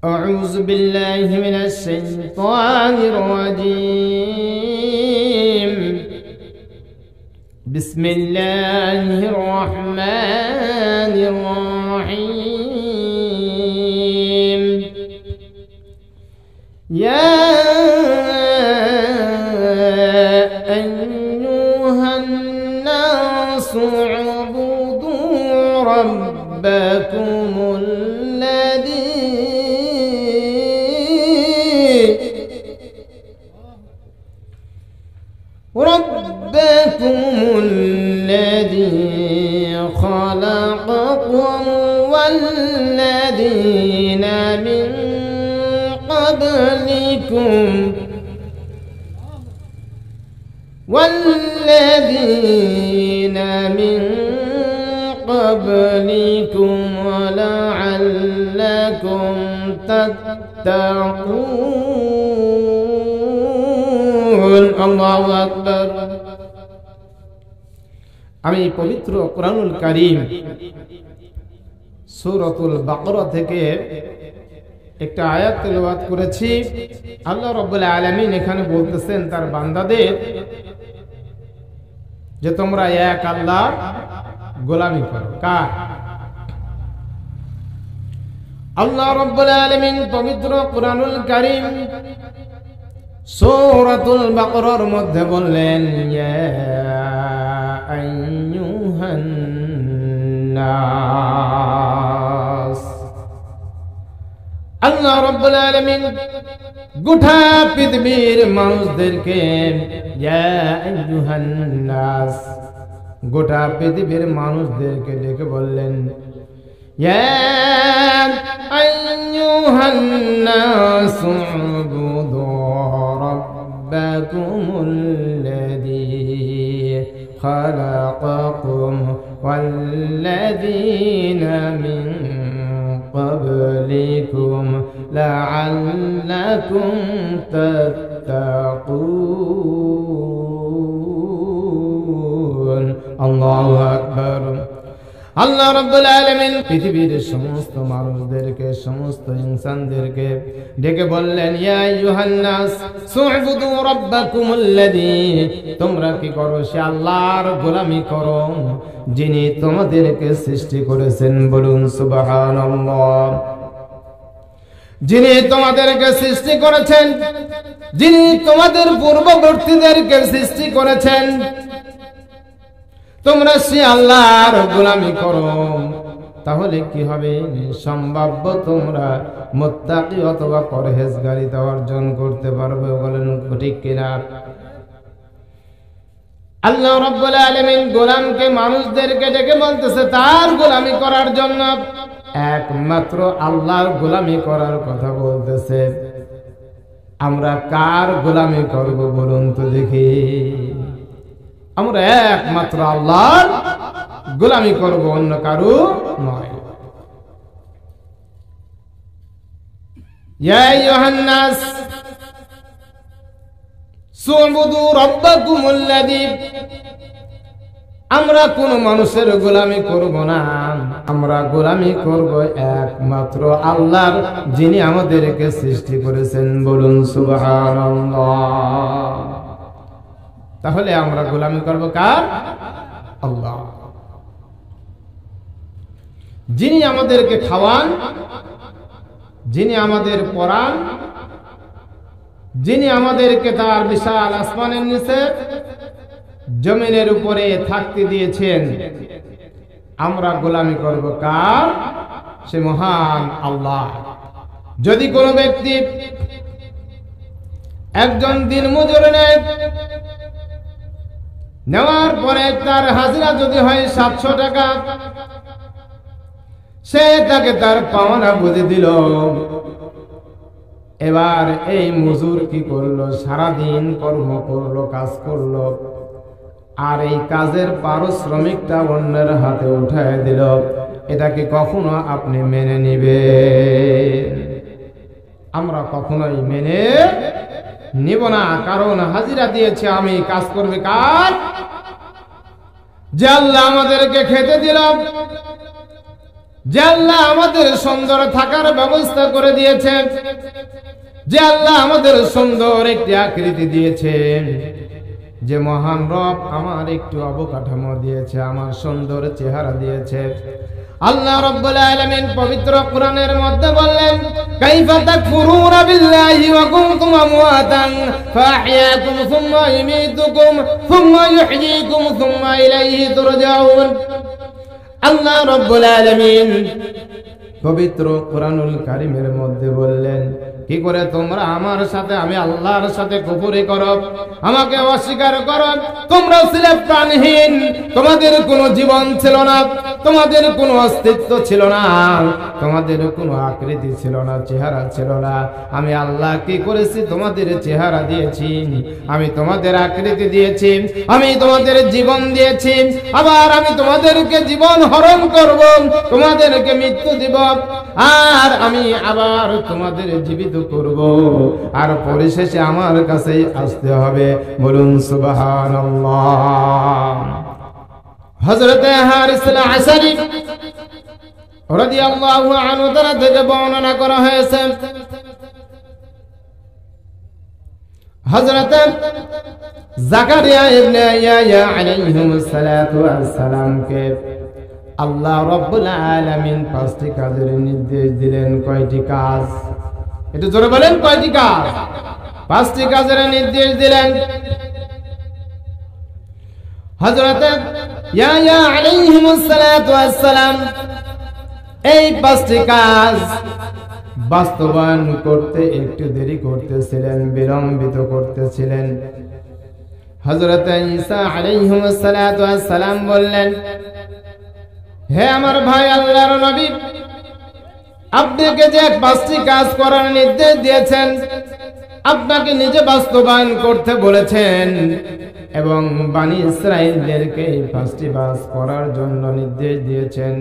أعوذ بالله من الشيطان الرجيم. بسم الله الرحمن الرحيم. يا أيها الناس اعبدوا ربكم الذي خلقكم والذين من قبلكم ولعلكم تتقون. الله أكبر. আমি পবিত্র কোরআনুল কারীম সূরাতুল বাকরা থেকে একটা আয়াত তেলাওয়াত করেছি। আল্লাহ রাব্বুল আলামিন এখানে বলতেছেন তার বান্দাদের যে তোমরা এক আল্লাহর গোলামি করো। কার? আল্লাহ রাব্বুল আলামিন পবিত্র কোরআনুল কারীম সূরাতুল বাকরার মধ্যে বললেন, ইয়া আইয়ুহান নাস। আল্লাহ রাব্বুল আলামিন গোটা পৃথিবীর মানুষদেরকে ইয়া আইয়ুহান নাস, গোটা পৃথিবীর মানুষদেরকে ডেকে বললেন, ইয়া আইয়ুহান নাস উবুদু রাব্বাকুমুল্লাযী خلقكم والذين من قبلكم لعلكم تتقون. الله أكبر. আল্লাহ রাব্বুল আলামিন পৃথিবীর সমস্ত মানুষদেরকে, সমস্ত ইনসানদেরকে ডেকে বললেন, ইয়া আইয়ুহান নাস সুবুদু রাব্বাকুমুল্লাযী, তোমরা কি করো? সে আল্লাহর গোলামি করো যিনি তোমাদেরকে সৃষ্টি করেছেন। বলুন সুবহানাল্লাহ। যিনি তোমাদেরকে সৃষ্টি করেছেন, যিনি তোমাদের পূর্ববর্তীদেরকে সৃষ্টি করেছেন, তোমরা সে আল্লাহর গোলামি করো, তাহলে কি হবে? সম্ভাব্য তোমরা মুত্তাকি অথবা পরহেজগারিতা অর্জন করতে পারবে। বলেন ঠিক কিনা? আল্লাহ রাব্বুল আলামিন গোলামকে, মানুষদেরকে ডেকে বলতেছে তার গোলামি করার জন্য। একমাত্র আল্লাহর গোলামি করার কথা বলতেছে। আমরা কার গোলামি করব বলুন তো দেখি? আমরা একমাত্র আল্লাহর গোলামি করব, অন্য কারো নয়। ইয়া আইয়ুহান নাস সুবুদু রাব্বাকুমুল্লাযী, আমরা কোন মানুষের গোলামি করব না, আমরা গোলামি করব একমাত্র আল্লাহর, যিনি আমাদেরকে সৃষ্টি করেছেন। বলুন সুবহানাল্লাহ। তাহলে আমরা গোলামি করব কার? আল্লাহ। যিনি আমাদেরকে খাওয়ান, যিনি আমাদের পরান, যিনি আমাদেরকে তার বিশাল আসমানের নিচে জমিনের উপরে থাকতে দিয়েছেন, আমরা গোলামি করব কার? সে মহান আল্লাহ। যদি কোনো ব্যক্তি একজন দিনমজুর নেয়, নেওয়ার পরে তার হাজিরা যদি হয় 700 টাকা, সে তাকে তার পাওনা বুঝে দিল। এবার এই মজুর কি করলো? সারাদিন কর্ম করলো, কাজ করলো, আর এই কাজের পারিশ্রমিকটা অন্যের হাতে উঠায় দিল। এটাকে কখনো আপনি মেনে নিবেন? আমরা কখনোই মেনে নিব না। কারণ হাজিরা দিয়েছে আমি, কাজ করবে কার? যে আল্লাহ আমাদেরকে খেতে দিল, যে আল্লাহ আমাদের সুন্দর থাকার ব্যবস্থা করে দিয়েছেন, যে আল্লাহ আমাদের সুন্দর একটি আকৃতি দিয়েছেন, যে মহান রব আমার একটু অবকাঠামো দিয়েছে, আমার সুন্দর চেহারা দিয়েছে। আল্লাহ রাব্বুল আলামিন পবিত্র কোরআনের মধ্যে বললেন, কাইফা তাকফুরুনা বিল্লাহি ওয়া কুনতুম আমওয়াতান ফাআহইয়াকুম সুম্মা ইউমীতুকুম সুম্মা ইউহয়ীকুম সুম্মা ইলাইহি তুরজাউন। আল্লাহ রাব্বুল আলামিন পবিত্র কোরআনুল কারীমের মধ্যে বললেন, কি করে তোমরা আমার সাথে, আমি আল্লাহর সাথে কুফরি করো, আমাকে অস্বীকার করো। তোমরা ছিলে প্রাণহীন, তোমাদের কোনো জীবন ছিল না, তোমাদের কোনো অস্তিত্ব ছিল না, তোমাদের কোনো আকৃতি ছিল না, চেহারা ছিল না। আমি আল্লাহ কি করেছি? তোমাদের চেহারা দিয়েছি, আমি তোমাদের আকৃতি দিয়েছি, আমি তোমাদের জীবন দিয়েছি। আবার আমি তোমাদেরকে জীবন হরণ করব, তোমাদেরকে মৃত্যু দিব, আর আমি আবার তোমাদের জীবিত করব, আর পরিশেষে আমার কাছে আসতে হবে। বলুন সুবহানাল্লাহ। হযরত হারিস আল-আশআরী রাদিয়াল্লাহু আনহু তারা থেকে বর্ণনা করা হয়েছে, হযরত জাকারিয়া ইবনে ইয়াহইয়া আলাইহিস সালাতু ওয়াস সালামকে আল্লাহ রাব্বুল আলামিন 5টি কাজের নির্দেশ দিলেন। কয়টি কাজ? একটু জোরে বলেন, কয়টি কাজ? 5টি কাজের নির্দেশ দিলেন। হযরত ইয়াহইয়া আলাইহিস সালাতু ওয়াস সালাম এই 5টি কাজ বাস্তবায়ন করতে একটু দেরি করতেছিলেন, বিলম্বিত করতেছিলেন। হযরত ঈসা আলাইহিস সালাতু ওয়াস সালাম বললেন, হে আমার ভাই আল্লাহর নবী, আপনাকে যে 5টি কাজ করার নির্দেশ দিয়েছেন, আপনাকে নিজে বাস্তবায়ন করতে বলেছেন, এবং বনী ইসরাঈলদেরকে এই 5টি কাজ করার জন্য নির্দেশ দিয়েছেন।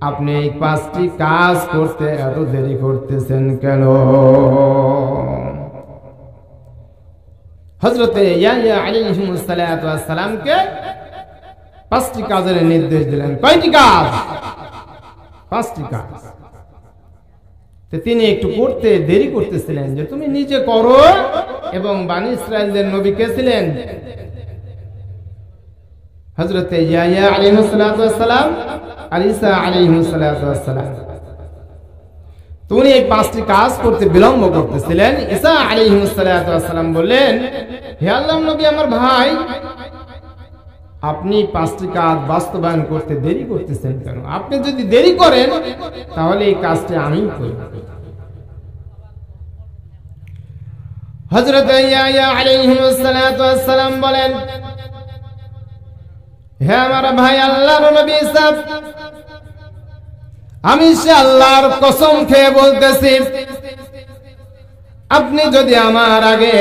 আপনি এই 5টি কাজ করতে এত দেরি করতেছেন কেন? হযরত ইয়াহইয়া আলাইহিস সালাতু ওয়াস সালামকে 5টি কাজের নির্দেশ দিলেন। কয়টি কাজ? 5টি কাজ। তিনি একটু করতে দেরি করতেছিলেন, যে তুমি নিজে করো। এবং বনী ইসরাঈলদের নবী কে ছিলেন? হযরত ইয়াহইয়া আলাইহিস সালাতু ওয়াস সালাম আর ঈসা আলাইহিস সালাতু ওয়াস সালাম। তুমি এই 5টি কাজ করতে বিলম্ব করতেছিলেন। ঈসা আলাইহিস সালাতু ওয়াস সালাম বললেন, হে আল্লাহর নবী আমার ভাই, আপনি 5টি কাজ বাস্তবায়ন করতে দেরি করতেছেন কেন? আপনি যদি দেরি করেন তাহলে এই কাজটি আমি করব। হযরত ইয়াহইয়া আলাইহিস সালাতু ওয়াস সালাম বলেন, হে আমার ভাই আল্লাহর নবী ঈসা, আমি সে আল্লাহর কসম খেয়ে বলতেছি, আপনি যদি আমার আগে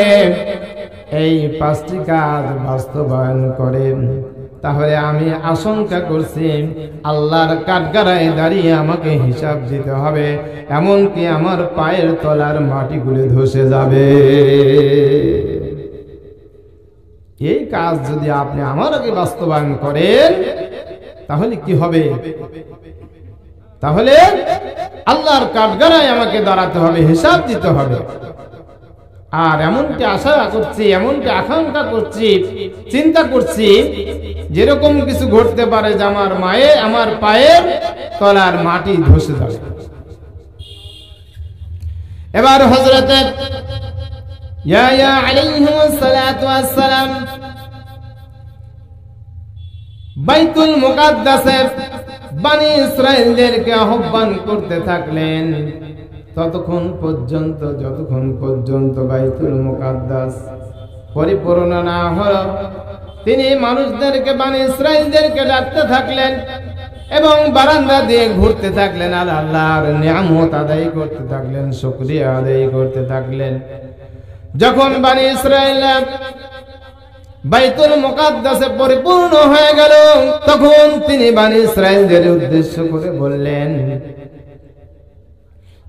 এই 5টি কাজ বাস্তবায়ন করেন, তাহলে আমি আশঙ্কা করছি আল্লাহর কাঠগড়ায় দাঁড়িয়ে আমাকে হিসাব দিতে হবে, এমনকি আমার পায়ের তলার মাটিগুলো ধসে যাবে। এই কাজ যদি আপনি আমার আগে বাস্তবায়ন করেন তাহলে কি হবে? তাহলে আল্লাহর কাঠগড়ায় আমাকে দাঁড়াতে হবে, হিসাব দিতে হবে। আর এমনটি আশা করছি, এমনটি আকাঙ্ক্ষা করছি, চিন্তা করছি, যেরকম কিছু ঘটতে পারে যে আমার পায়ের তলার মাটি ধসে যাবে। এবার হযরত ইয়াহইয়া আলাইহিস সালাতু ওয়াস সালাম বাইতুল মুকাদ্দাসে বনী ইসরাঈলদেরকে আহ্বান করতে থাকলেন, যতক্ষণ পর্যন্ত বাইতুল মুকাদ্দাস পরিপূর্ণ না হলো, তিনি মানুষদেরকে, বনী ইসরাঈলদেরকে ডাকতে থাকলেন এবং বারান্দা দিয়ে ঘুরতে থাকলেন, আর আল্লাহর নিয়ামত আদায় করতে থাকলেন, শুকরিয়া আদায় করতে থাকলেন। যখন বনী ইসরাঈল বাইতুল মুকাদ্দাসে পরিপূর্ণ হয়ে গেল, তখন তিনি বনী ইসরাঈলদের উদ্দেশ্য করে বললেন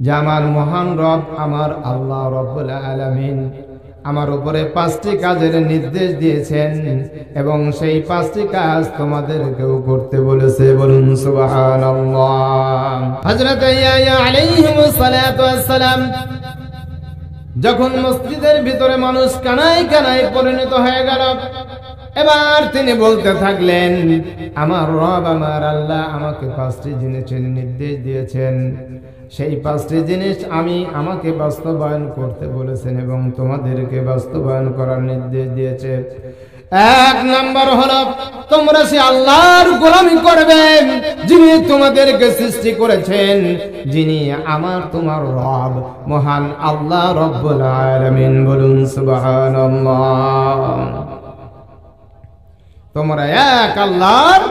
যে আমার মহান রব, আমার আল্লাহ রাব্বুল আলামিন আমার উপরে 5টি কাজের নির্দেশ দিয়েছেন এবং সেই 5টি কাজ তোমাদেরকেও করতে বলেছে। বলুন সুবহানাল্লাহ। হযরত ইয়াহইয়া আলাইহিস সালাতু ওয়াস সালাম যখন মসজিদের ভিতরে মানুষ কানায় কানায় পরিণত হয়ে গেল, এবার তিনি বলতে থাকলেন, আমার রব আমার আল্লাহ আমাকে 5টি জিনিসের নির্দেশ দিয়েছেন, সেই 5টি জিনিস আমাকে বাস্তবায়ন করতে বলেছেন এবং তোমাদেরকে বাস্তবায়ন করার নির্দেশ দিয়েছে। 1 নাম্বার হলো তোমরা সে আল্লাহর গোলামি করবে যিনি তোমাদেরকে সৃষ্টি করেছেন, যিনি তোমার রব মহান আল্লাহ রব্বুল আলামিন। বলুন সুবহানাল্লাহ। তোমরা এক আল্লাহর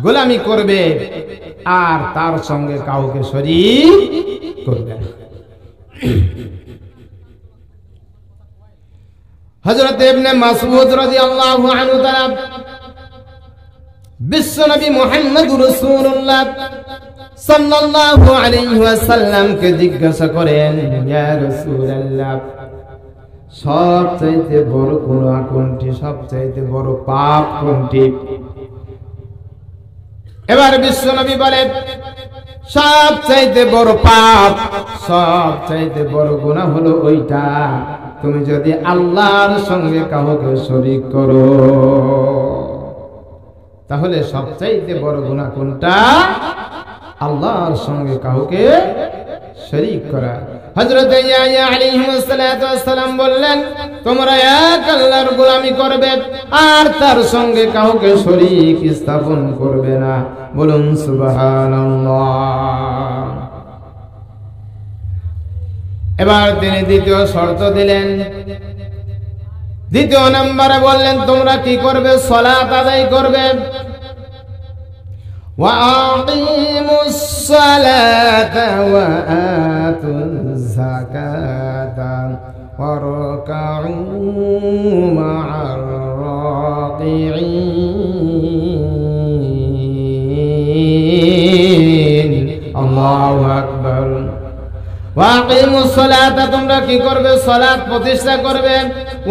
গোলামি করবে আর তার সঙ্গে কাউকে শরীক করবে না। হযরত ইবনে মাসউদ রাদিয়াল্লাহু আনহু তারা বিশ্বনবী মুহাম্মদুর রাসূলুল্লাহ সাল্লাল্লাহু আলাইহি ওয়াসাল্লামকে জিজ্ঞাসা করেন, ইয়া রাসূলুল্লাহ, সবচাইতে বড় গুনাহ কোনটি, সবচাইতে বড় পাপ কোনটি? এবার বিশ্বনবী বলেন, সবচাইতে বড় পাপ, সবচাইতে বড় গুনাহ হলো ওইটা তুমি যদি আল্লাহর সঙ্গে কাউকে শরীক করো। তাহলে সবচাইতে বড় গুনাহ কোনটা? আল্লাহর সঙ্গে কাউকে শরীক করা। হযরত ইয়াহইয়া আলাইহিস সালাতু ওয়াস সালাম বললেন, তোমরা এক আল্লাহর গোলামি করবে আর তার সঙ্গে কাউকে শরীক স্থাপন করবে না। বলুন সুবহানাল্লাহ। এবার তিনি দ্বিতীয় শর্ত দিলেন। দ্বিতীয় নম্বরে বললেন, তোমরা কি করবে? সালাত আদায় করবে। وَأَقِيمُوا الصَّلَاةَ وَآتُوا الزَّكَاةَ وَارْكَعُوا مَعَ الرَّاكِعِينَ আল্লাহু আকবার। ওয়াকিমুস সালাতা, তোমরা কি করবে? সালাত প্রতিষ্ঠা করবে।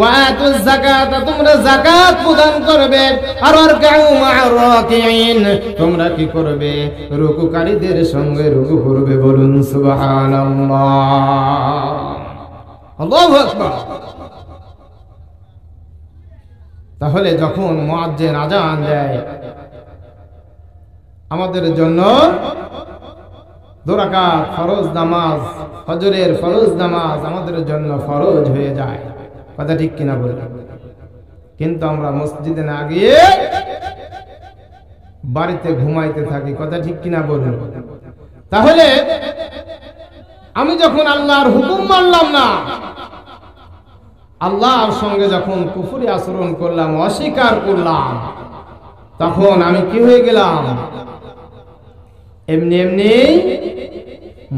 ওয়াতুজ যাকাতা, তোমরা যাকাত প্রদান করবে। আর ওয়ারকাউ মা'আর রাকিঈন, তোমরা কি করবে? রুকুকারীদের সঙ্গে রুকু করবে। বলুন সুবহানাল্লাহ। আল্লাহু আকবার। তাহলে যখন মুয়াজ্জিন আযান দেয়, আমাদের জন্য 2 রাকাত ফরজ নামাজ, ফজরের ফরজ নামাজ আমাদের জন্য ফরজ হয়ে যায়। কথা ঠিক কিনা বলুন? কিন্তু আমরা মসজিদে না গিয়ে বাড়িতে ঘুমাইতে থাকি। কথা ঠিক কিনা বলুন? তাহলে আমি যখন আল্লাহর হুকুম মানলাম না, আল্লাহর সঙ্গে যখন কুফরি আচরণ করলাম, অস্বীকার করলাম, তখন আমি কি হয়ে গেলাম? এমনি এমনি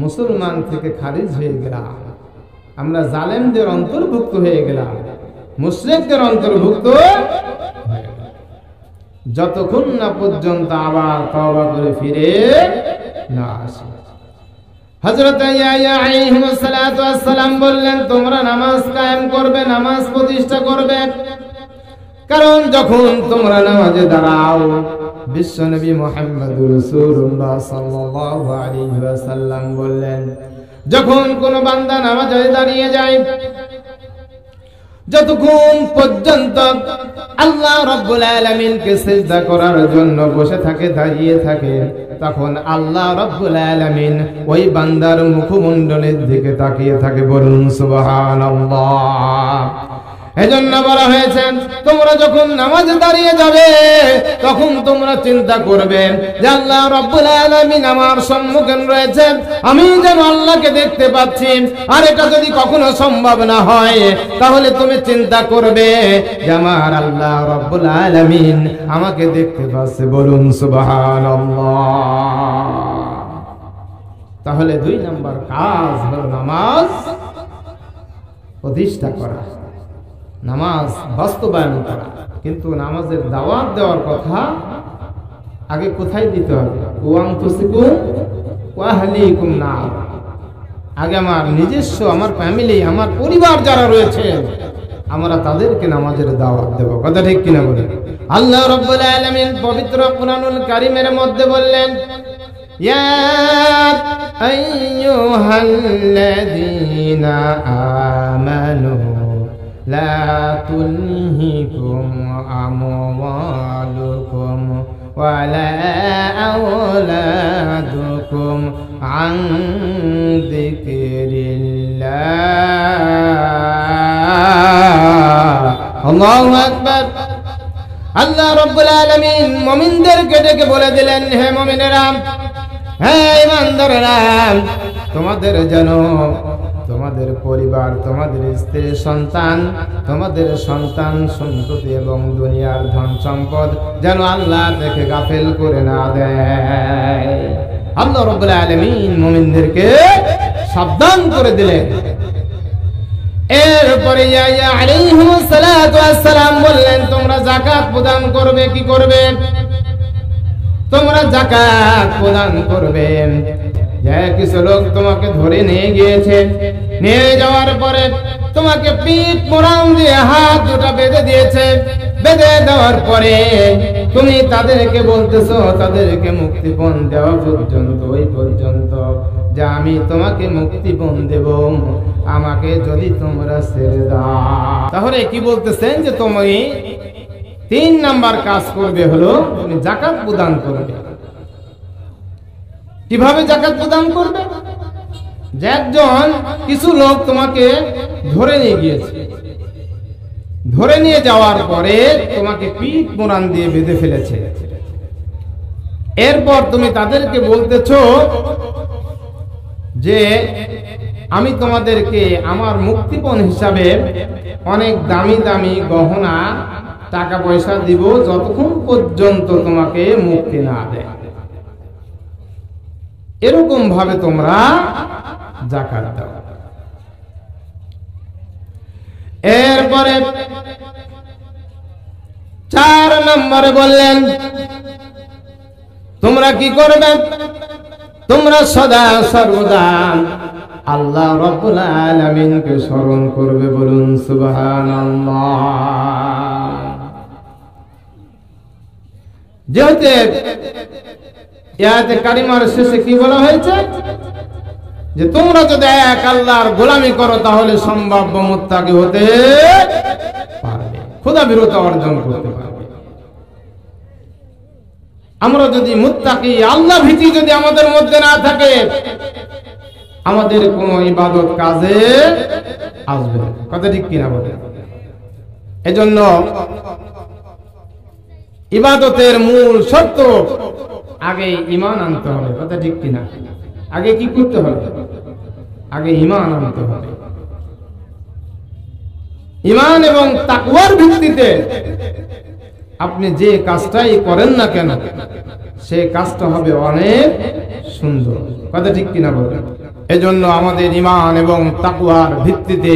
মুসলমান থেকে খারিজ হয়ে গেলাম। আমরা জালেমদের অন্তর্ভুক্ত হয়ে গেলাম, মুশরিকদের অন্তর্ভুক্ত যতক্ষণ না পর্যন্ত আবার তওবা করে ফিরে না আসে। হযরত ইয়াহইয়া আলাইহিস সালাতু ওয়াস সালাম বললেন, তোমরা নামাজ কায়েম করবে, নামাজ প্রতিষ্ঠা করবে। কারণ যখন তোমরা নামাজে দাঁড়াও, বিশ্বনবী মুহাম্মদুর রাসূলুল্লাহ সাল্লাল্লাহু আলাইহি ওয়াসাল্লাম বললেন, যখন কোন বান্দা নামাজে দাঁড়িয়ে যায়, যতক্ষণ পর্যন্ত আল্লাহ রাব্বুল আলামিনকে সিজদা করার জন্য বসে থাকে, দাঁড়িয়ে থাকে, তখন আল্লাহ রাব্বুল আলামিন ওই বান্দার মুখমণ্ডলের দিকে তাকিয়ে থাকে। বলুন সুবহানাল্লাহ। এজন্য বলা হয়েছে, তোমরা যখন নামাজে দাঁড়িয়ে যাবে, তখন তোমরা চিন্তা করবে যে আল্লাহ রাব্বুল আলামিন আমার সম্মুখে রয়েছে, আমি যেন আল্লাহকে দেখতে পাচ্ছি। আর এটা যদি কখনো সম্ভব না হয়, তাহলে তুমি চিন্তা করবে যে আমার আল্লাহ রাব্বুল আলামিন আমাকে দেখতে পাচ্ছে। বলুন সুবহানাল্লাহ। তাহলে 2 নম্বর কাজ হলো নামাজ প্রতিষ্ঠা করা, নামাজ বাস্তবায়ন করা। কিন্তু নামাজের দাওয়াত দেওয়ার কথা আগে কোথায় দিতে হবে? ওয়ানতুসিকুম ওয়া আহলিকুম নার। আগে আমার নিজস্ব, আমার ফ্যামিলি, আমার পরিবার যারা রয়েছে, আমরা তাদেরকে নামাজের দাওয়াত দেব। কথা ঠিক কিনা বলেন? আল্লাহ রাব্বুল আলামিন পবিত্র কুরআনুল কারীমের মধ্যে বললেন, ইয়া আইয়ুহাল্লাযীনা আমানু লা তুলহিকুম আমওয়ালুকুম ওয়ালা আওলাদুকুম আন যিকরিল্লাহ। আল্লাহু আকবার। আল্লাহ রাব্বুল আলামিন মুমিনদেরকে ডেকে বলে দিলেন, হে মুমিনেরা, হে ঈমানদারেরা, তোমাদের যেন তোমাদের পরিবার, তোমাদের স্ত্রী সন্তান, তোমাদের সন্তান সন্ততি এবং দুনিয়ার ধন সম্পদ যেন আল্লাহ থেকে গাফেল করে না দেয়। আল্লাহ রাব্বুল আলামিন মুমিনদেরকে সাবধান করে দিলেন। এরপরে ইয়া আলাইহিস সালাতু ওয়াস সালাম বললেন, তোমরা যাকাত প্রদান করবে। কি করবে? তোমরা যাকাত প্রদান করবে। যে কিছু লোক তোমাকে ধরে নিয়ে গিয়েছে, নিয়ে যাওয়ার পরে তোমাকে পিঠ মোড়াম দিয়ে হাত দুটো বেঁধে দিয়েছে। বেঁধে দেওয়ার পরে তুমি তাদেরকে বলতেছো তাদেরকে মুক্তিপণ দেওয়া পর্যন্ত, ওই পর্যন্ত যে আমি তোমাকে মুক্তিপণ দেব, আমাকে যদি তোমরা ছেড়ে দাও। তাহলে কি বলতেছেন? যে তুমি 3 নাম্বার কাজ করবে, হলো তুমি যাকাত প্রদান করবে। কিভাবে যাকাত প্রদান করবে? যে একজন কিছু লোক তোমাকে ধরে নিয়ে গিয়েছে, ধরে নিয়ে যাওয়ার পরে তোমাকে পিঠ মোড়ান দিয়ে বেঁধে ফেলেছে। এরপর তুমি তাদেরকে বলতেছো যে আমি তোমাদেরকে আমার মুক্তিপণ হিসাবে অনেক দামি দামি গহনা, টাকা পয়সা দিব, যতক্ষণ পর্যন্ত তোমাকে মুক্তি না দেয়। এরকম ভাবে তোমরা যাকাত দাও। এরপরে 4 নম্বরে বললেন, তোমরা কি করবে? তোমরা সদা সর্বদা আল্লাহ রাব্বুল আলামিনকে স্মরণ করবে। বলুন সুবহানাল্লাহ। যেহেতু আয়াতে কারিমার শেষে কি বলা হয়েছে? যে তোমরা যদি এক আল্লাহর গোলামি করো তাহলে সম্ভাব্য মুত্তাকি হতে পারবে, খোদা বিরত অর্জন করতে পারবে। আমরা যদি মুত্তাকি, আল্লাহ ভীতি যদি আমাদের মধ্যে না থাকে, আমাদের কোনো ইবাদত কাজে আসবে না। কথা ঠিক কিনা বলেন? এজন্য ইবাদতের মূল শর্ত আগে ঈমান আনতে হবে। কথা ঠিক কিনা? আগে কি করতে হবে? আগে ঈমান আনতে হবে। ঈমান এবং তাকওয়ার ভিত্তিতে আপনি যে কাজটাই করেন না কেন, সে কাজটা হবে অনেক সুন্দর। কথা ঠিক কিনা বলেন? এজন্য আমাদের ঈমান এবং তাকওয়ার ভিত্তিতে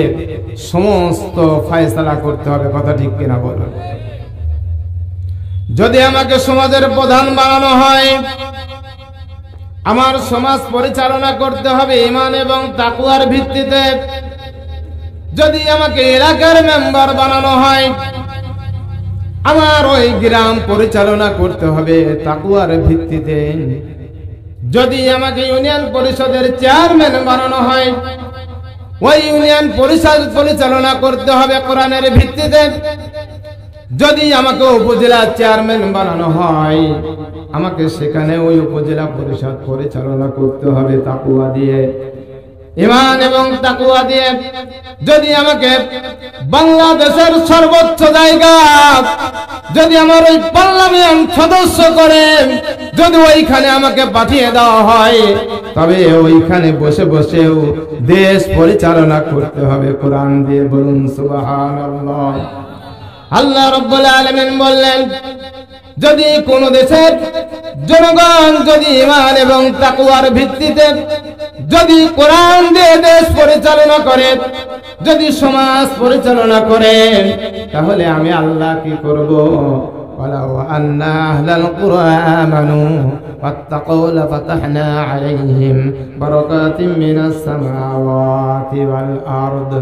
সমস্ত ফয়সালা করতে হবে। কথা ঠিক কিনা বলেন? যদি আমাকে সমাজের প্রধান বানানো হয়, আমার সমাজ পরিচালনা করতে হবে ঈমান এবং তাকওয়ার ভিত্তিতে। যদি আমাকে এলাকার মেম্বার বানানো হয়, আমার ওই গ্রাম পরিচালনা করতে হবে তাকওয়ার ভিত্তিতে। যদি আমাকে ইউনিয়ন পরিষদের চেয়ারম্যান বানানো হয়, ওই ইউনিয়ন পরিষদ পরিচালনা করতে হবে কোরআনের ভিত্তিতে। যদি আমাকে উপজেলা চেয়ারম্যান বানানো হয়, আমাকে সেখানে ওই উপজেলা পরিষদ পরিচালনা করতে হবে তাকওয়া দিয়ে, ঈমান এবং তাকওয়া দিয়ে। যদি আমাকে বাংলাদেশের সর্বোচ্চ জায়গা, যদি আমার ওই পার্লামেন্ট সদস্য করে যদি ওইখানে আমাকে পাঠিয়ে দেওয়া হয়, তবে ওইখানে বসে বসেও দেশ পরিচালনা করতে হবে কোরআন দিয়ে। বলুন সুবহানাল্লাহ। আল্লাহ রাব্বুল আলামিন বললেন, যদি কোন দেশের জনগণ যদি ঈমান এবং তাকওয়ার ভিত্তিতে যদি কোরআন দিয়ে দেশ পরিচালনা করে, যদি সমাজ পরিচালনা করে, তাহলে আমি আল্লাহ কি করব? ওয়ালাউ আন্না আহলাল কুরআ আমানু ওয়াত্তাকাউ লাফাতাহনা আলাইহিম বারাকাতিম মিনাস সামাওয়াতি ওয়াল আরদ।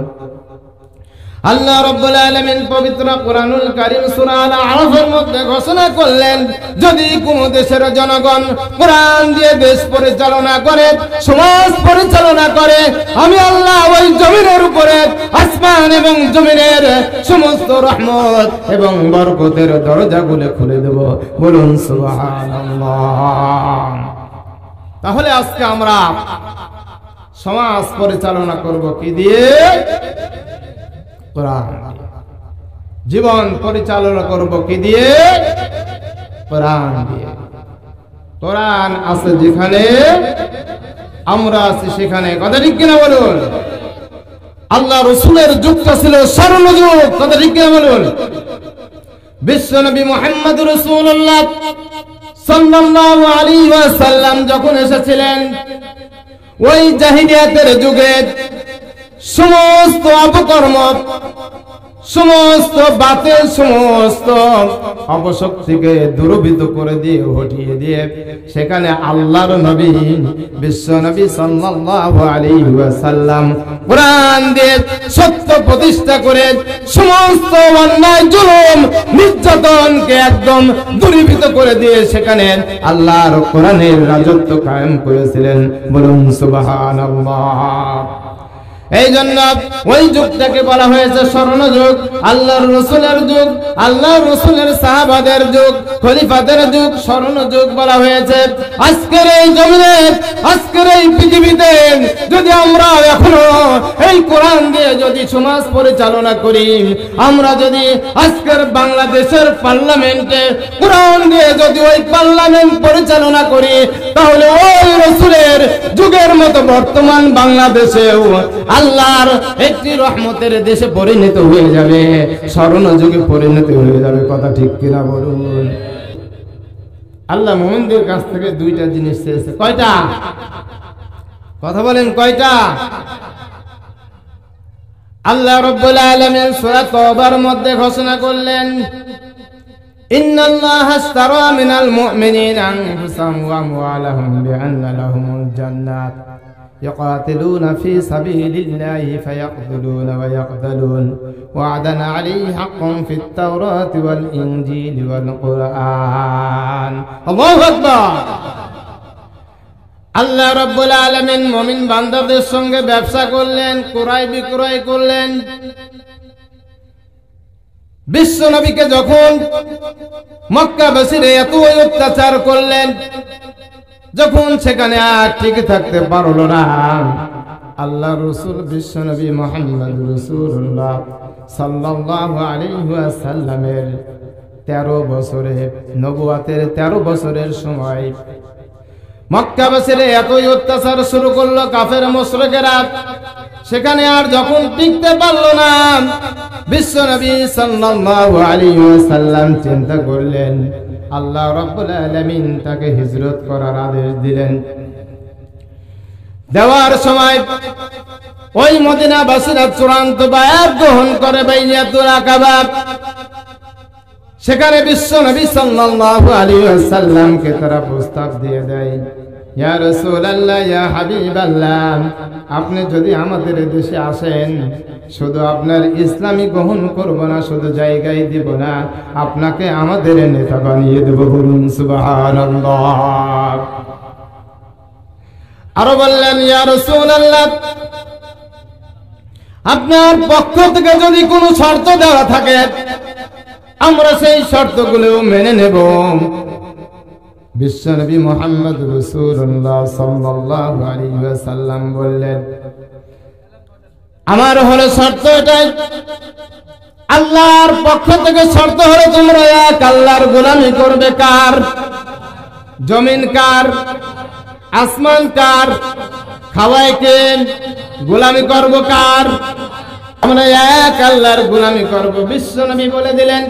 আল্লাহ রাব্বুল আলামিন পবিত্র কোরআনুল কারীম সূরা আল আরাফের মধ্যে ঘোষণা করলেন, যদি কোন দেশের জনগণ কোরআন দিয়ে দেশ পরিচালনা করে, সমাজ পরিচালনা করে, আমি আল্লাহ ওই জমিনের উপরে আসমান এবং জমিনের সমস্ত রহমত এবং বরকতের দরজাগুলো খুলে দেব। বলুন সুবহানাল্লাহ। তাহলে আজকে আমরা সমাজ পরিচালনা করব কি দিয়ে? কোরআন। জীবন পরিচালনা করব কি দিয়ে? কোরআন দিয়ে। কোরআন আছে যেখানে, আমরা আছি সেখানে। কথা ঠিক কিনা বলুন? আল্লাহ রাসূলের যুগটা ছিল স্বর্ণ যুগ। কথা ঠিক কিনা বলুন? বিশ্ব নবী মুহাম্মদ রাসূলুল্লাহ সাল্লাল্লাহু আলাইহি ওয়াসাল্লাম যখন এসেছিলেন, ওই জাহিলিয়াতের যুগে সমস্ত অপকর্ম, সমস্ত বাতিল, সমস্ত অপশক্তিকে দূরীভূত করে দিয়ে, হটিয়ে দিয়ে সেখানে আল্লাহর নবী বিশ্ব নবী সাল্লাল্লাহু আলাইহি ওয়াসাল্লাম কোরআন দিয়ে সত্য প্রতিষ্ঠা করে সমস্ত অন্যায়, জুলুম, নির্যাতনকে একদম দূরীভূত করে দিয়ে সেখানে আল্লাহর কোরআনের রাজত্ব কায়েম করেছিলেন। বলুন সুবহানাল্লাহ। এই জন্য ওই যুগটাকে বলা হয়েছে স্বর্ণ যুগ, আল্লাহর রাসূলের যুগ, আল্লাহর রাসূলের সাহাবাদের যুগ, খলিফাদের যুগ, স্বর্ণ যুগ বলা হয়েছে। আজকের এই জমিনে, আজকের এই পৃথিবীতে যদি আমরা এখনো এই কোরআন দিয়ে যদি সমাজ পরিচালনা করি, আমরা যদি আজকের বাংলাদেশের পার্লামেন্টে কোরআন দিয়ে যদি ওই পার্লামেন্ট পরিচালনা করি, তাহলে ওই রাসূলের যুগের মতো বর্তমান বাংলাদেশেও আল্লাহর একটি রহমতের দেশে পরিণত হয়ে যাবে, স্বর্ণ যুগে পরিণত হয়ে যাবে। কথা ঠিক কিনা বলুন? আল্লাহ মুমিনদের কাছ থেকে দুইটা জিনিস চেয়েছে। কয়টা? কথা বলেন, কয়টা? আল্লাহ রাব্বুল আলামিন সূরা তাওবার মধ্যে ঘোষণা করলেন, ইন্নাল্লাহা আশতারা মিনাল মুমিনিনা আনফুসাহুম ওয়া আমওয়ালাহুম বিআন্না লাহুমুল জান্নাত يقاتلون في سبيل الله فيقتلون ويقتلون وعدا عليه حق في التوراة والإنجيل والقرآن। الله أكبر। আল্লাহ রাব্বুল আলামিন মুমিন বান্দাদের সঙ্গে ব্যবসা করলেন, ক্রয় বিক্রয় করলেন। বিশ্ব নবীকে যখন মক্কাবাসীরা এত অত্যাচার করলেন, যখন সেখানে আর টিকে থাকতে পারল না, আল্লাহ রাসূল বিশ্ব নবী মুহাম্মদ রাসূলুল্লাহ সাল্লাল্লাহু আলাইহি ওয়াসাল্লামের 13 বছরে, নবুয়তের 13 বছরের সময় মক্কাবাসীরা এতই অত্যাচার শুরু করলো, কাফের মুশরিকেরা। সেখানে আর যখন টিকতে পারল না, বিশ্ব নবী সাল্লাল্লাহু আলাইহি ওয়াসাল্লাম চিন্তা করলেন, আল্লাহ রাব্বুল আলামিন তাকে হিজরত করার আদেশ দিলেন। দেওয়ার সময় ওই মদিনাবাসীরা চূড়ান্ত বায়াত গ্রহণ করে বাইয়াতুল আকাবা। সেখানে বিশ্ব নবী সাল্লাল্লাহু আলাইহি ওয়াসাল্লামকে তারা প্রস্তাব দিয়ে দেয়, ইয়া রাসূলুল্লাহ, ইয়া হাবিবাল্লাহ, আপনি যদি আমাদের দেশে আসেন, শুধু আপনার ইসলামী গ্রহণ করব না, শুধু জায়গায় দিব না, আপনাকে আমাদের নেতা বানিয়ে দেব। বলুন সুবহানাল্লাহ। আরো বললেন, ইয়া রাসূলুল্লাহ, আপনার পক্ষ থেকে যদি কোনো শর্ত দেওয়া থাকে, আমরা সেই শর্তগুলো মেনে নেব। বিশ্বনবী মুহাম্মদ রাসূলুল্লাহ সাল্লাল্লাহু আলাইহি ওয়াসাল্লাম বললেন, আমার হলো শর্ত এটাই, আল্লাহর পক্ষ থেকে শর্ত হলো তোমরা এক আল্লাহর গোলামি করবে। কার? জমিন কার? আসমান কার? খাওয়ায় কে? গোলামি করব কার? আমরা এক আল্লাহর গোলামি করব। বিশ্বনবী বলে দিলেন,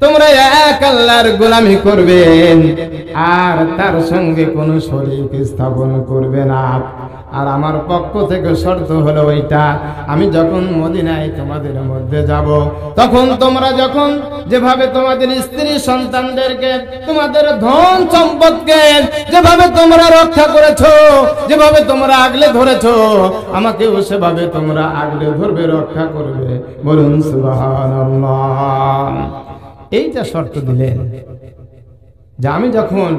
তোমরা এক আল্লাহর গোলামি করবে আর তার সঙ্গে কোনো শরীক স্থাপন করবে না। আর আমার পক্ষ থেকে শর্ত হলো ওইটা, আমি যখন মদিনায় তোমাদের মধ্যে যাব, তখন তোমরা যখন যেভাবে তোমাদের স্ত্রী সন্তানদেরকে, তোমাদের ধন সম্পদকে যেভাবে তোমরা রক্ষা করেছো, যেভাবে তোমরা আগলে ধরেছো, আমাকেও সেভাবে তোমরা আগলে ধরবে, রক্ষা করবে। বলুন সুবহানাল্লাহ। এইটা শর্ত দিলেন যে আমি যখন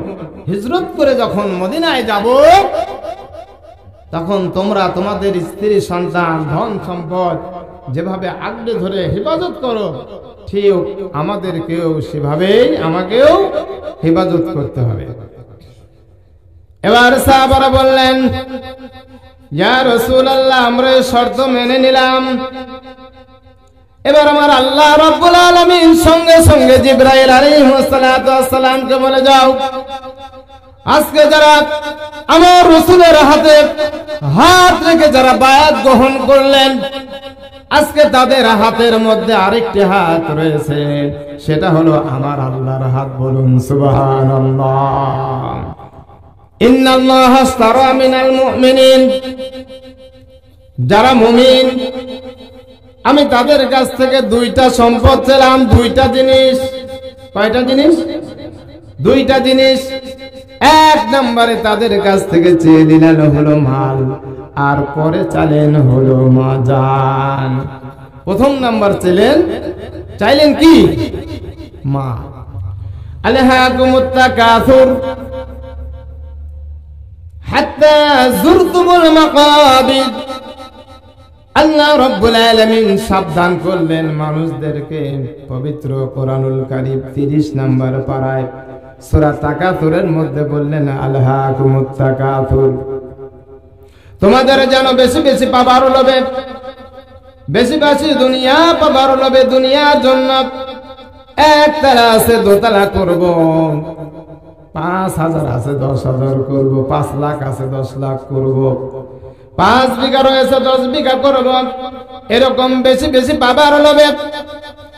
হিজরত করে যখন মদিনায় যাব, তখন তোমরা তোমাদের স্ত্রী সন্তান ধন সম্পদ যেভাবে আগলে ধরে হেফাজত করো, ঠিক আমাদেরকেও সেভাবেই আমাকেও হেফাজত করতে হবে। এবার সাহাবারা বললেন, ইয়া রাসূলুল্লাহ, আমরা শর্ত মেনে নিলাম। এবার আমার আল্লাহ রাব্বুল আলামিন সঙ্গে সঙ্গে জিবরাইল আলাইহিস সালাতু ওয়াস সালামকে বলে, যাও, আজকে যারা আমার রাসূলের হাতে হাত রেখে যারা বায়াত গ্রহণ করলেন, আজকে তাদের হাতের মধ্যে আরেকটি হাত রয়েছে, সেটা হলো আমার আল্লাহর হাত। বলুন সুবহানাল্লাহ। ইন্নাল্লাহা আশতারা মিনাল মুমিনিন, যারা মুমিন আমি তাদের কাছ থেকে দুইটা সম্পদ চাইলাম, দুইটা জিনিস। কয়টা জিনিস? দুইটা জিনিস। এক নম্বরে তাদের কাছ থেকে চেয়ে দিলেন হলো মাল, আর পরে চাইলেন হলো জান। প্রথম নাম্বার চাইলেন কি? মা। আলহাকুমুত তাকাসুর হাত্তা যুরতুমুল মাকাবির। আল্লাহ রাব্বুল আলামিন সাবধান করলেন মানুষদেরকে পবিত্র কোরআনুল কারীম 30 নম্বর পারায় সূরা তাকাসুরের মধ্যে বললেন, আলহাকুমুত তাকাসুর, তোমাদের যেন বেশি বেশি পাবার লোভে, বেশি বেশি দুনিয়া পাবার লোভে, দুনিয়ার জন্য একতলা আছে দোতলা করব, 5000 আছে 10,000 করব, 5 লাখ আছে 10 লাখ করব, 5 বিঘা রয়েছে 10 বিঘা করব, এরকম বেশি বেশি পাবার লোভে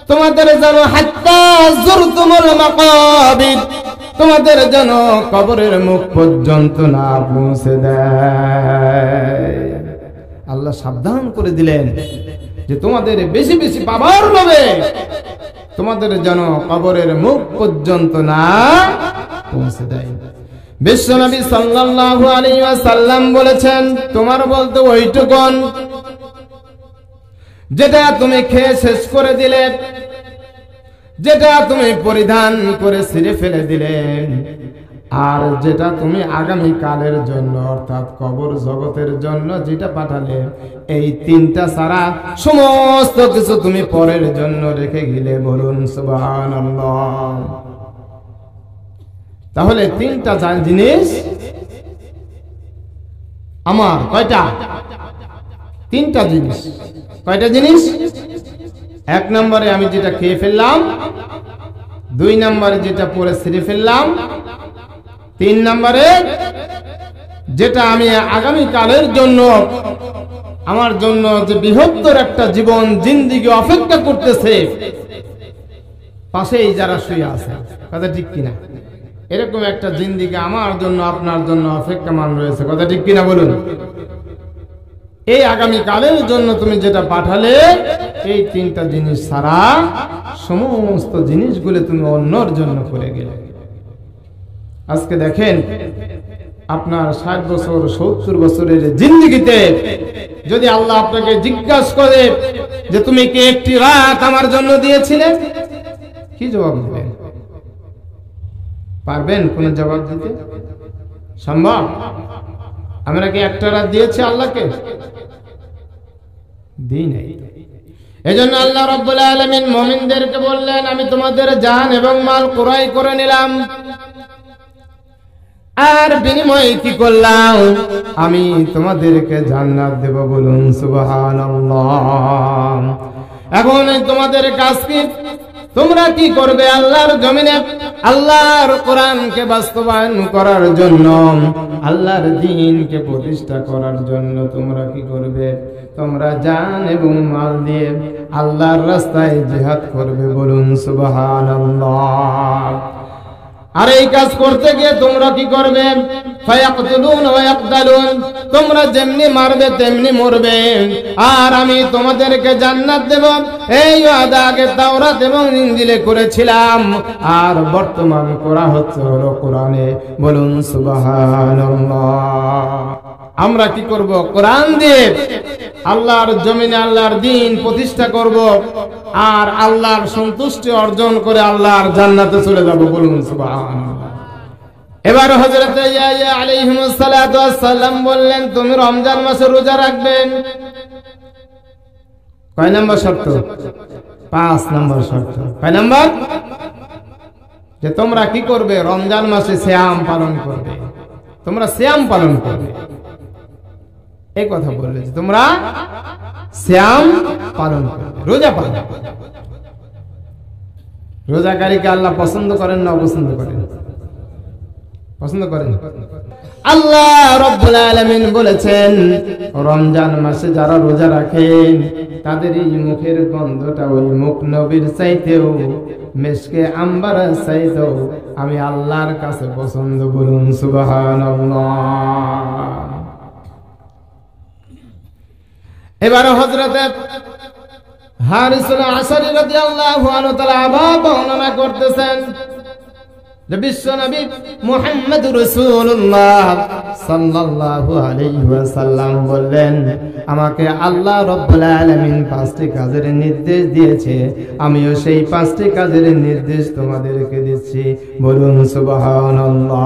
তোমাদের যেন হাত্তা যুরতুমুল মাকাবির, তোমাদের যেন কবরের মুখ পর্যন্ত না পৌঁছে দেয়। আল্লাহ সাবধান করে দিলেন যে তোমাদের বেশি বেশি পাবার লোভে তোমাদের যেন কবরের মুখ পর্যন্ত না পৌঁছে দেয়। বিশ্বনবী সাল্লাল্লাহু আলাইহি ওয়াসাল্লাম বলেছেন, তোমার বলতে ওইটুকুন যেটা তুমি খেয়ে শেষ করে দিলে, যেটা তুমি পরিধান করে ছিঁড়ে ফেলে দিলে, আর যেটা তুমি আগামী কালের জন্য অর্থাৎ কবর জগতের জন্য যেটা পাঠালে, এই তিনটা ছাড়া সমস্ত কিছু তুমি পরের জন্য রেখে গেলে। বলুন সুবহানাল্লাহ। তাহলে তিনটা জিনিস আমার, কয়টা? তিনটা জিনিস। কয়টা জিনিস? এক নম্বরে আমি যেটা খেয়ে ফেললাম, 2 নম্বরে যেটা পরে ছিঁড়ে ফেললাম, 3 নম্বরে যেটা আমি আগামী কালের জন্য, আমার জন্য যে বৃহত্তর একটা জীবন জিন্দেগি অপেক্ষা করতেছে, পাশেই যারা শুয়ে আছে, কথা ঠিক কিনা? এরকম একটা জিন্দেগি আমার জন্য আপনার জন্য অপেক্ষামান রয়েছে, কথা ঠিক কিনা বলুন? এই আগামী কালের জন্য তুমি যেটা পাঠালে, এই তিনটা জিনিস ছাড়া সমস্ত জিনিসগুলো তুমি অন্যর জন্য করে গেলে। আজকে দেখেন, আপনার 60 বছর 70 বছরের জিন্দেগিতে যদি আল্লাহ আপনাকে জিজ্ঞাসা করে যে তুমি কি একটি রাত আমার জন্য দিয়েছিলে, কি জবাব দিবেন? পারবেন কোন জবাব দিতে? সম্ভব? আমরা কি একটা রাত দিয়েছি আল্লাহকে? দিই নাই। এজন্য আল্লাহ রাব্বুল আলামিন মুমিনদেরকে বললেন, আমি তোমাদের জান এবং মাল ক্রয় করে নিলাম, আর বিনিময়ে কি করলাম? আমি তোমাদেরকে জান্নাত দেব। বলুন সুবহানাল্লাহ। এখন তোমাদের কাজ কি? তোমরা কি করবে? আল্লাহর জমিনে আল্লাহর কোরআনকে বাস্তবায়ন করার জন্য, আল্লাহর দ্বীনকে প্রতিষ্ঠা করার জন্য তোমরা কি করবে? তোমরা জান এবং মাল দিয়ে আল্লাহর রাস্তায় জিহাদ করবে। বলুন সুবহানাল্লাহ। আর এই কাজ করতে গিয়ে তোমরা কি করবে? ফায়াকতুলুন ওয়া ইয়াকতালুন, তোমরা যেমনি মারবে তেমনি মরবে, আর আমি তোমাদেরকে জান্নাত দেব। এই ওয়াদা আগে তাওরাত এবং ইনজিলে করেছিলাম, আর বর্তমান করা হচ্ছে হলো কোরআনে। বলুন সুবহানাল্লাহ। আমরা কি করব? কোরআন দিয়ে আল্লাহর জমিনে আল্লাহর দ্বীন প্রতিষ্ঠা করব, আর আল্লাহর সন্তুষ্টি অর্জন করে আল্লাহর জান্নাতে চলে যাব। বলুন সুবহানাল্লাহ। এবার হযরত ইয়াহইয়া আলাইহিস সালাতু ওয়াস সালাম বললেন, তুমি রমজান মাসে রোজা রাখবেন। কয় নাম্বার শর্ত? 5 নাম্বার শর্ত। কয় নাম্বার? যে তোমরা কি করবে? রমজান মাসে সিয়াম পালন করবে। তোমরা সিয়াম পালন করবে, এই কথা বললে যে তোমরা সিয়াম পালন করবে, রোজা পালন করবে। রোজাকারীকে আল্লাহ পছন্দ করেন না অপছন্দ করেন? পছন্দ করেন। আল্লাহ রাব্বুল আলামিন বলেছেন, রমজান মাসে যারা রোজা রাখেন তাদের এই মুখের গন্ধটা ওই মুখ নবীর চাইতেও, মেশকে আম্বারের চাইতেও আমি আল্লাহর কাছে পছন্দ। বলুন সুবহানাল্লাহ। এবারে হযরত হারিসুল আশারী রাদিয়াল্লাহু আনহু তাআলা আবার বর্ণনা করতেছেন যে বিশ্ব নবী মুহাম্মদুর রাসূলুল্লাহ সাল্লাল্লাহু আলাইহি ওয়াসাল্লাম বললেন, আমাকে আল্লাহ রাব্বুল আলামিন 5টি কাজের নির্দেশ দিয়েছে, আমিও সেই 5টি কাজের নির্দেশ তোমাদেরকে দিচ্ছি। বলুন সুবহানাল্লাহ।